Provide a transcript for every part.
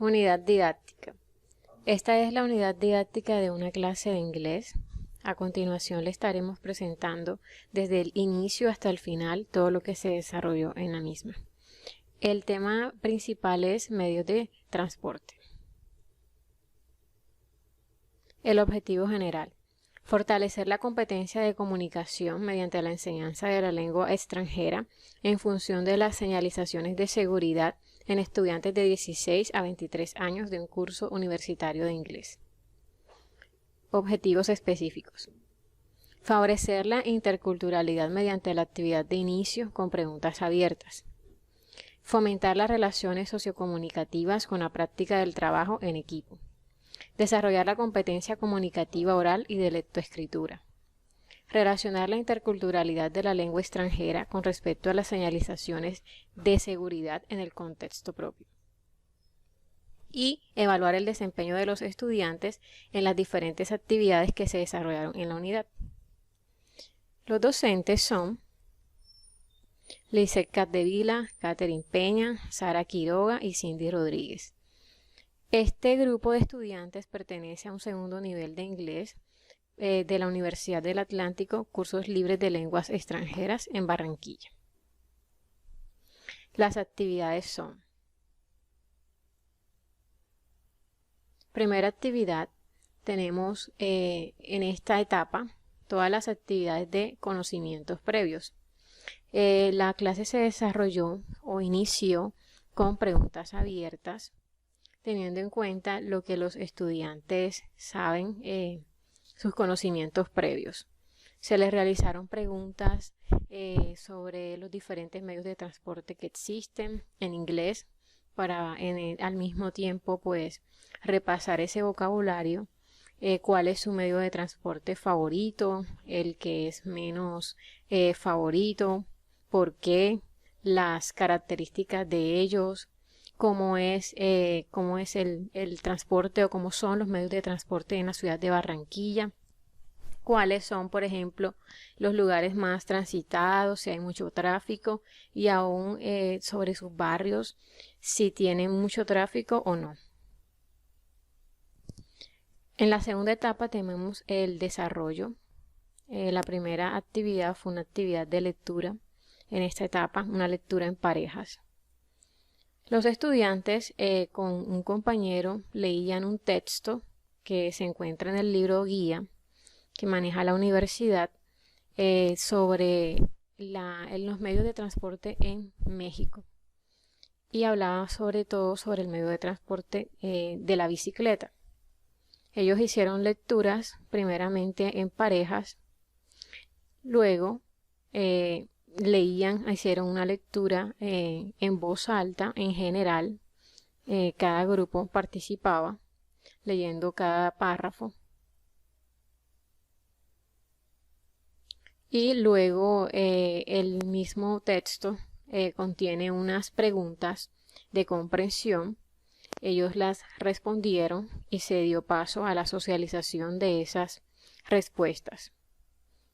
Unidad didáctica. Esta es la unidad didáctica de una clase de inglés. A continuación le estaremos presentando desde el inicio hasta el final todo lo que se desarrolló en la misma. El tema principal es medios de transporte. El objetivo general: fortalecer la competencia de comunicación mediante la enseñanza de la lengua extranjera en función de las señalizaciones de seguridad en estudiantes de 16 a 23 años de un curso universitario de inglés. Objetivos específicos: favorecer la interculturalidad mediante la actividad de inicio con preguntas abiertas. Fomentar las relaciones sociocomunicativas con la práctica del trabajo en equipo. Desarrollar la competencia comunicativa oral y de lectoescritura. Relacionar la interculturalidad de la lengua extranjera con respecto a las señalizaciones de seguridad en el contexto propio. Y evaluar el desempeño de los estudiantes en las diferentes actividades que se desarrollaron en la unidad. Los docentes son Lizeth Capdevila, Catherine Peña, Sara Quiroga y Cindy Rodríguez. Este grupo de estudiantes pertenece a un segundo nivel de inglés de la Universidad del Atlántico, cursos libres de lenguas extranjeras en Barranquilla. Las actividades son: primera actividad, tenemos en esta etapa todas las actividades de conocimientos previos. La clase se desarrolló o inició con preguntas abiertas, teniendo en cuenta lo que los estudiantes saben, sus conocimientos previos. Se les realizaron preguntas sobre los diferentes medios de transporte que existen en inglés para al mismo tiempo pues repasar ese vocabulario, cuál es su medio de transporte favorito, el que es menos favorito, por qué, las características de ellos, cómo es el transporte o cómo son los medios de transporte en la ciudad de Barranquilla, cuáles son, por ejemplo, los lugares más transitados, si hay mucho tráfico, y aún sobre sus barrios, si tienen mucho tráfico o no. En la segunda etapa tenemos el desarrollo. La primera actividad fue una actividad de lectura. En esta etapa, una lectura en parejas. Los estudiantes con un compañero leían un texto que se encuentra en el libro guía que maneja la universidad sobre los medios de transporte en México, y hablaba sobre todo sobre el medio de transporte de la bicicleta. Ellos hicieron lecturas primeramente en parejas, luego hicieron una lectura en voz alta en general. Cada grupo participaba leyendo cada párrafo, y luego el mismo texto contiene unas preguntas de comprensión. Ellos las respondieron y se dio paso a la socialización de esas respuestas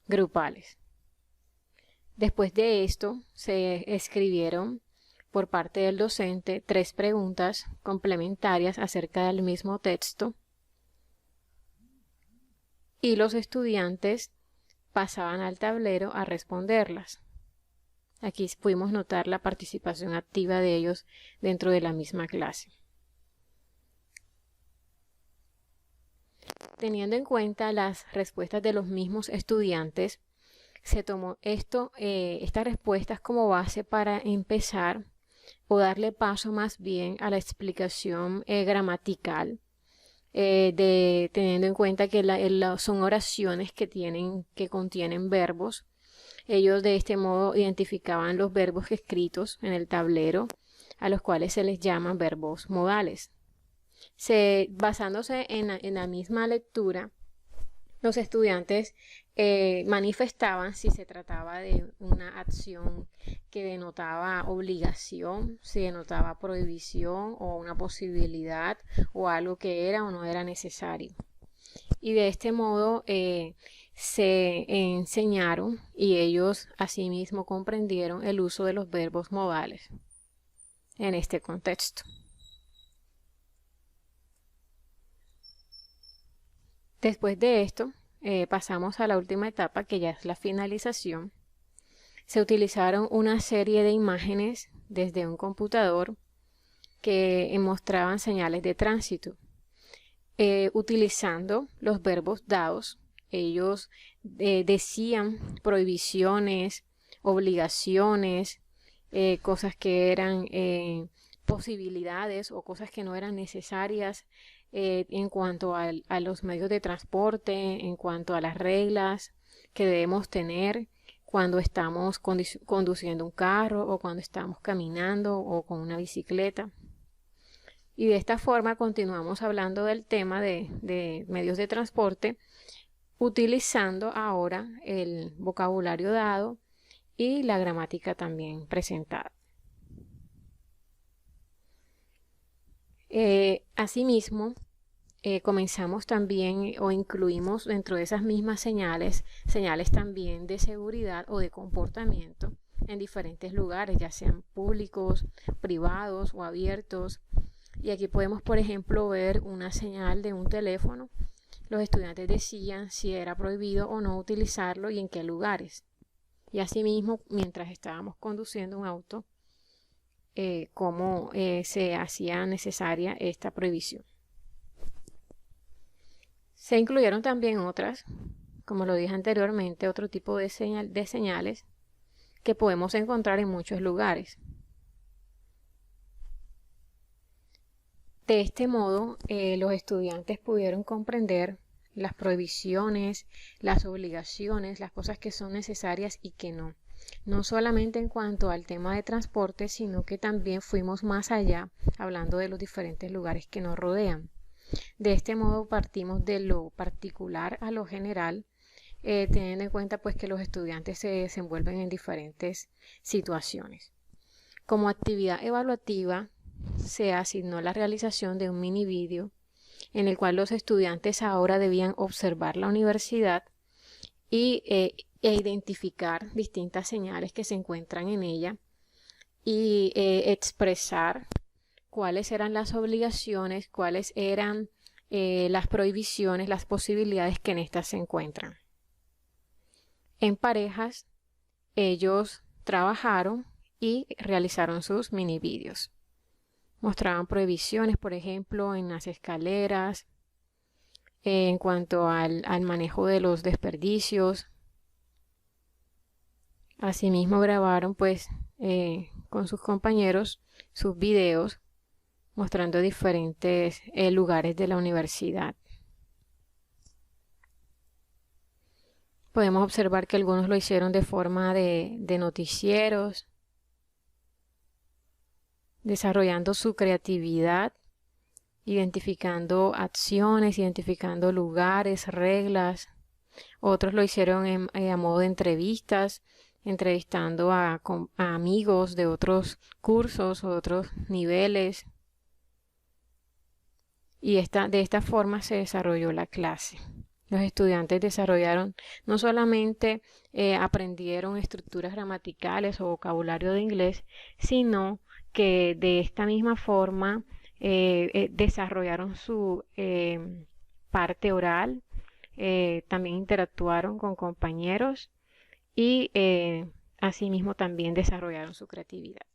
grupales. Después de esto, se escribieron por parte del docente 3 preguntas complementarias acerca del mismo texto, y los estudiantes pasaban al tablero a responderlas. Aquí pudimos notar la participación activa de ellos dentro de la misma clase. Teniendo en cuenta las respuestas de los mismos estudiantes, se tomó estas respuestas como base para empezar o darle paso más bien a la explicación gramatical, teniendo en cuenta que son oraciones que contienen verbos. Ellos de este modo identificaban los verbos escritos en el tablero, a los cuales se les llama verbos modales. Basándose en la misma lectura, los estudiantes manifestaban si se trataba de una acción que denotaba obligación, si denotaba prohibición o una posibilidad o algo que era o no era necesario. Y de este modo se enseñaron y ellos asimismo comprendieron el uso de los verbos modales en este contexto. Después de esto, pasamos a la última etapa, que ya es la finalización. Se utilizaron una serie de imágenes desde un computador que mostraban señales de tránsito. Utilizando los verbos dados, ellos decían prohibiciones, obligaciones, cosas que eran posibilidades o cosas que no eran necesarias en cuanto a los medios de transporte, en cuanto a las reglas que debemos tener cuando estamos conduciendo un carro o cuando estamos caminando o con una bicicleta. Y de esta forma continuamos hablando del tema de medios de transporte, utilizando ahora el vocabulario dado y la gramática también presentada. Asimismo, comenzamos también o incluimos dentro de esas mismas señales también de seguridad o de comportamiento en diferentes lugares, ya sean públicos, privados o abiertos. Y aquí podemos, por ejemplo, ver una señal de un teléfono. Los estudiantes decían si era prohibido o no utilizarlo y en qué lugares. Y asimismo, mientras estábamos conduciendo un auto, cómo se hacía necesaria esta prohibición. Se incluyeron también otras, como lo dije anteriormente, otro tipo de señales que podemos encontrar en muchos lugares. De este modo, los estudiantes pudieron comprender las prohibiciones, las obligaciones, las cosas que son necesarias y que no. No solamente en cuanto al tema de transporte, sino que también fuimos más allá, hablando de los diferentes lugares que nos rodean. De este modo partimos de lo particular a lo general, teniendo en cuenta pues que los estudiantes se desenvuelven en diferentes situaciones. Como actividad evaluativa, se asignó la realización de un mini vídeo en el cual los estudiantes ahora debían observar la universidad e identificar distintas señales que se encuentran en ella y expresar cuáles eran las obligaciones, cuáles eran las prohibiciones, las posibilidades que en estas se encuentran. En parejas, ellos trabajaron y realizaron sus mini vídeos. Mostraban prohibiciones, por ejemplo, en las escaleras, en cuanto al manejo de los desperdicios. Asimismo grabaron pues con sus compañeros sus videos mostrando diferentes lugares de la universidad. Podemos observar que algunos lo hicieron de forma de noticieros, desarrollando su creatividad, identificando acciones, identificando lugares, reglas. Otros lo hicieron a modo de entrevistas, entrevistando a amigos de otros cursos o otros niveles. Y de esta forma se desarrolló la clase. Los estudiantes desarrollaron, no solamente aprendieron estructuras gramaticales o vocabulario de inglés, sino que de esta misma forma desarrollaron su parte oral, también interactuaron con compañeros y asimismo también desarrollaron su creatividad.